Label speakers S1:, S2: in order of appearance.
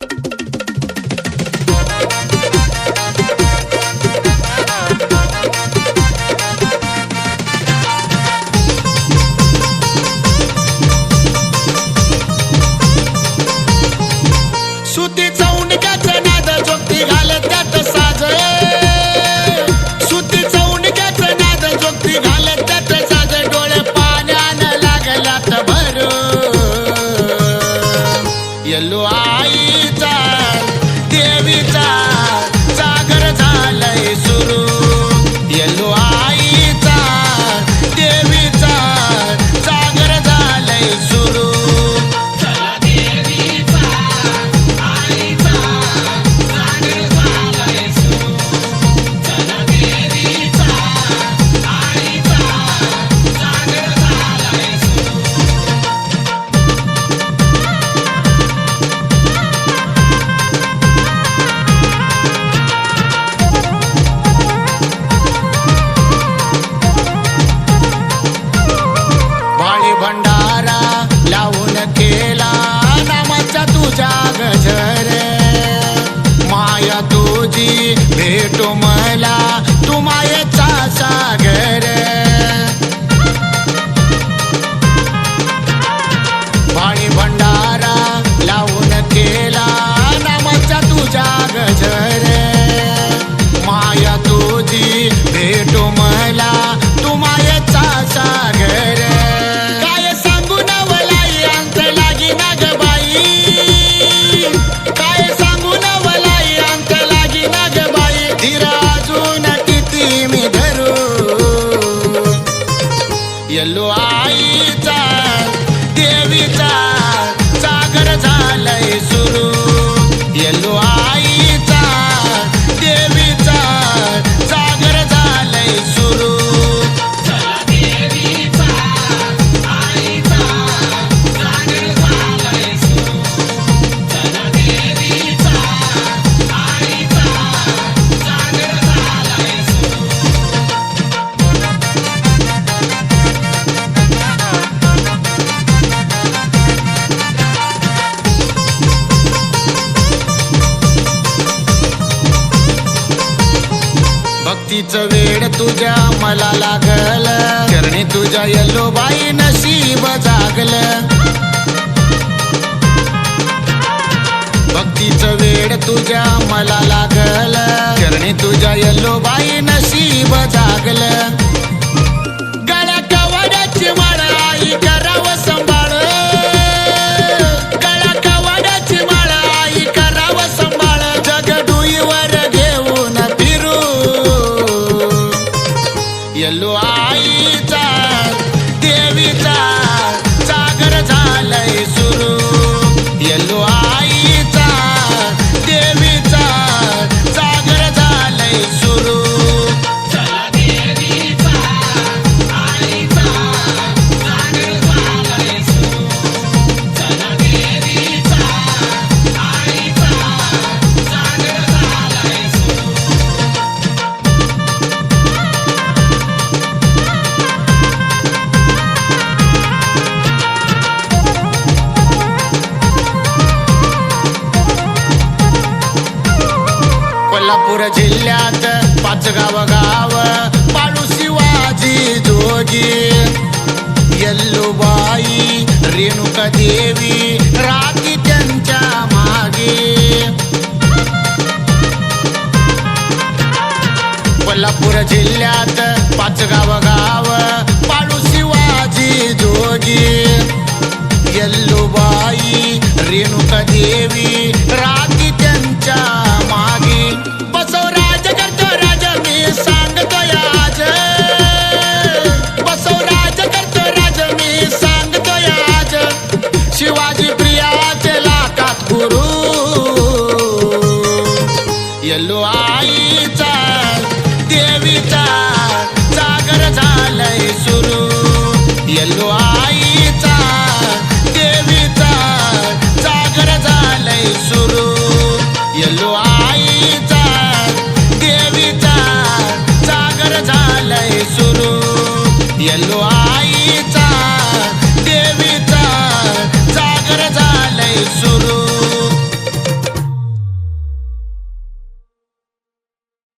S1: सुती चौंडक्याचं नाद जोगती घालत त्यात साज सुती चौंडक्याचं नाद जोगती घालत त्यात साज डोळे पाण्यानं लागल्यात भर येल्लो आईचा देवीचा जागर झालंय सुरू येल्लो आईचा देवीचा जागर झालंय सुरू भंडारा लावून केला नामाचा तुझ्या गजर माया तुझी भेटो मला तू मायेचा सागर भाळी भंडारा लावून केला नामाचा तुझ्या गजर माया तुझी भेटो मला तू मायेचा सागर येल्लो आईचा देवीचा जागर झालंय सुरू येल्लो आईचा देवीचा जागर झालंय सुरू भक्तीचं वेड तुझ्या मला लागल चरणी तुझ्या येल्लो बाई नशीब जागल भक्तीचं वेड तुझ्या मला लागल चरणी तुझ्या येल्लो बाई नशीब जागल गळ्या कवाड्याची माळ आई करावं सांभाळ गळ्या कवाड्याची माळ आई करावं सांभाळ जग डुईवर घेऊन फिरू येल्लो आईचा देवीचा जागर झालंय सुरू येल्लो आईचा देवीचा जागर झालंय सुरू कोल्हापूर जिल्ह्यात 5 गाव पाडू शिवाजी जोगी येल्लूबाई रेणुका देवी राखी त्यांच्या मागे कोल्हापूर जिल्ह्यात 5 गाव पाडू शिवाजी जोगी येल्लूबाई रेणुका देवी राखी त्यांच्या मागे बसवराज करतो राज मी सांगतोय आज बसवराज करतो राज मी सांगतोय आज शिवाजी प्रियाचे लाखात गुरु